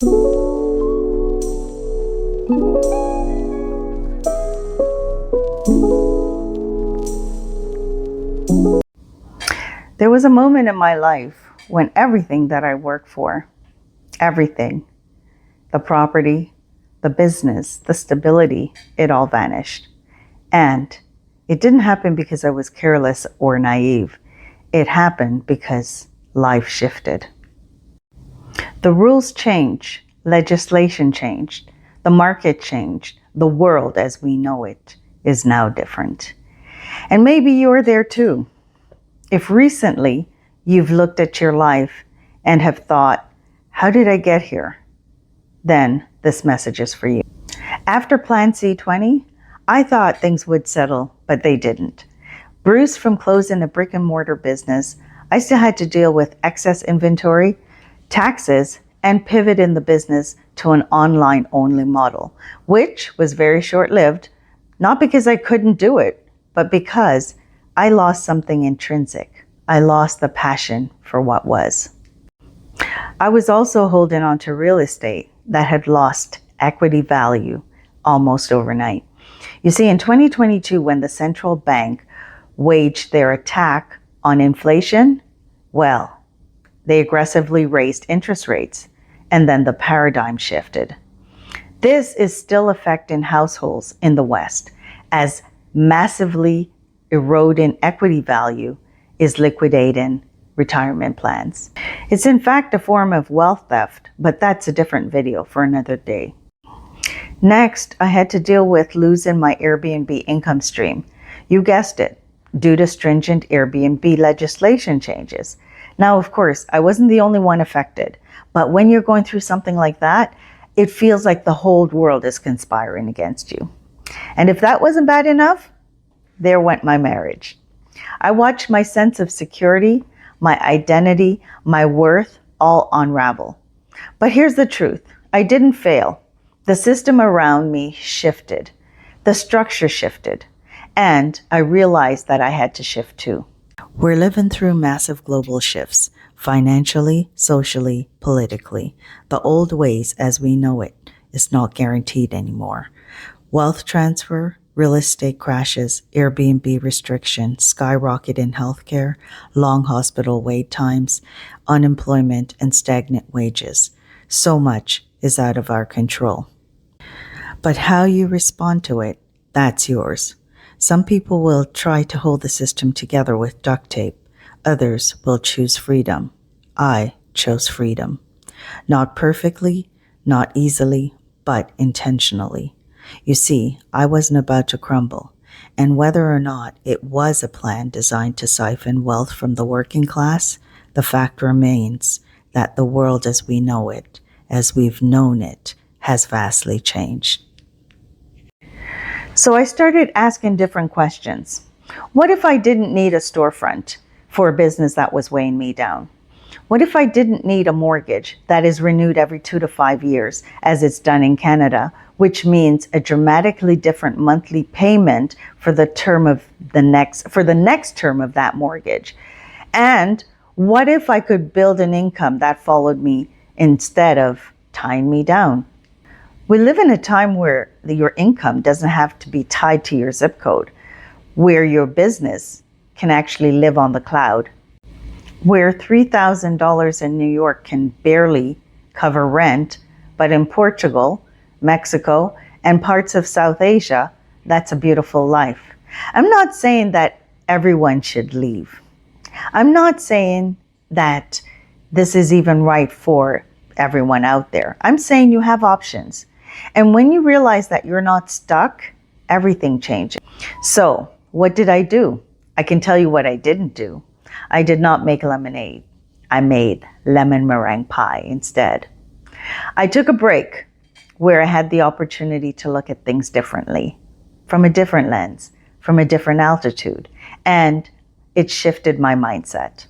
There was a moment in my life when everything that I worked for, everything, the property, the business, the stability, it all vanished. And it didn't happen because I was careless or naive. It happened because life shifted. The rules changed, legislation changed, the market changed, the world as we know it is now different. And maybe you're there too. If recently you've looked at your life and have thought, how did I get here? Then this message is for you. After Plan C20, I thought things would settle, but they didn't. Bruised from closing a brick and mortar business, I still had to deal with excess inventory, taxes, and pivot in the business to an online only model, which was very short-lived, not because I couldn't do it, but because I lost something intrinsic. I lost the passion for what was. I was also holding on to real estate that had lost equity value almost overnight. You see, in 2022, when the central bank waged their attack on inflation, well, they aggressively raised interest rates, and then the paradigm shifted. This is still affecting households in the West, as massively eroding equity value is liquidating retirement plans. It's in fact a form of wealth theft, but that's a different video for another day. Next, I had to deal with losing my Airbnb income stream. You guessed it, due to stringent Airbnb legislation changes. Now, of course, I wasn't the only one affected, but when you're going through something like that, it feels like the whole world is conspiring against you. And if that wasn't bad enough, there went my marriage. I watched my sense of security, my identity, my worth all unravel. But here's the truth. I didn't fail. The system around me shifted. The structure shifted. And I realized that I had to shift too. We're living through massive global shifts, financially, socially, politically. The old ways as we know it is not guaranteed anymore. Wealth transfer, real estate crashes, Airbnb restrictions, skyrocket in healthcare, long hospital wait times, unemployment, and stagnant wages. So much is out of our control. But how you respond to it, that's yours. Some people will try to hold the system together with duct tape. Others will choose freedom. I chose freedom. Not perfectly, not easily, but intentionally. You see, I wasn't about to crumble, and whether or not it was a plan designed to siphon wealth from the working class, the fact remains that the world as we know it, as we've known it, has vastly changed. So I started asking different questions. What if I didn't need a storefront for a business that was weighing me down? What if I didn't need a mortgage that is renewed every 2 to 5 years, as it's done in Canada, which means a dramatically different monthly payment for the next term of that mortgage? And what if I could build an income that followed me instead of tying me down? We live in a time where your income doesn't have to be tied to your zip code, where your business can actually live on the cloud, where $3,000 in New York can barely cover rent, but in Portugal, Mexico, and parts of South Asia, that's a beautiful life. I'm not saying that everyone should leave. I'm not saying that this is even right for everyone out there. I'm saying you have options. And when you realize that you're not stuck, everything changes. So what did I do? I can tell you what I didn't do. I did not make lemonade. I made lemon meringue pie instead. I took a break where I had the opportunity to look at things differently, from a different lens, from a different altitude, and it shifted my mindset.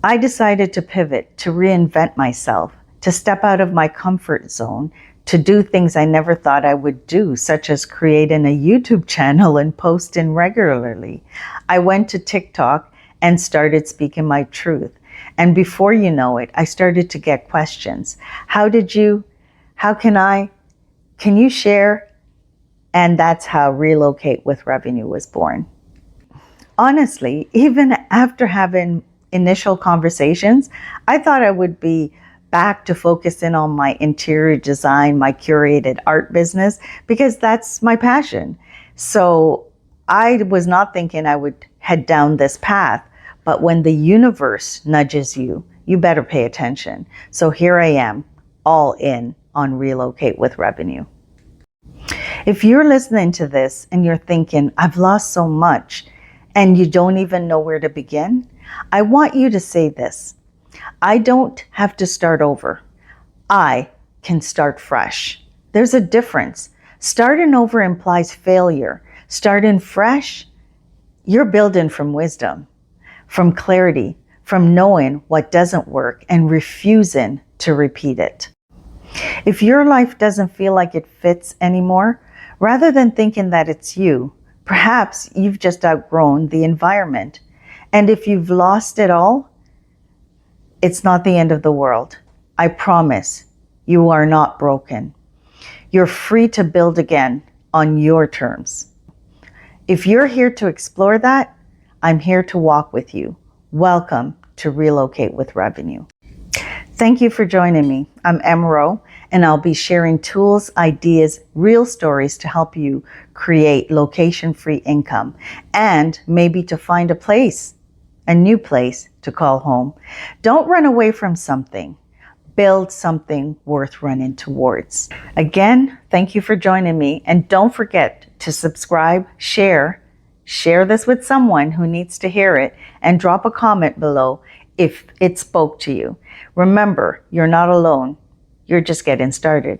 I decided to pivot, to reinvent myself, to step out of my comfort zone, to do things I never thought I would do, such as creating a YouTube channel and posting regularly. I went to TikTok and started speaking my truth. And before you know it, I started to get questions. How can you share? And that's how Relocate with Revenue was born. Honestly, even after having initial conversations, I thought I would be back to focusing on my interior design, my curated art business, because that's my passion. So I was not thinking I would head down this path. But when the universe nudges you, you better pay attention. So here I am, all in on Relocate with Revenue. If you're listening to this and you're thinking, I've lost so much, and you don't even know where to begin, I want you to say this: I don't have to start over. I can start fresh. There's a difference. Starting over implies failure. Starting fresh, you're building from wisdom, from clarity, from knowing what doesn't work and refusing to repeat it. If your life doesn't feel like it fits anymore, rather than thinking that it's you, perhaps you've just outgrown the environment. And if you've lost it all, it's not the end of the world. I promise you are not broken. You're free to build again on your terms. If you're here to explore that, I'm here to walk with you. Welcome to Relocate with Revenue. Thank you for joining me. I'm Emerald, and I'll be sharing tools, ideas, real stories to help you create location-free income and maybe to find a new place to call home. Don't run away from something. Build something worth running towards. Again, thank you for joining me, and don't forget to subscribe, share this with someone who needs to hear it, and drop a comment below if it spoke to you. Remember, you're not alone. You're just getting started.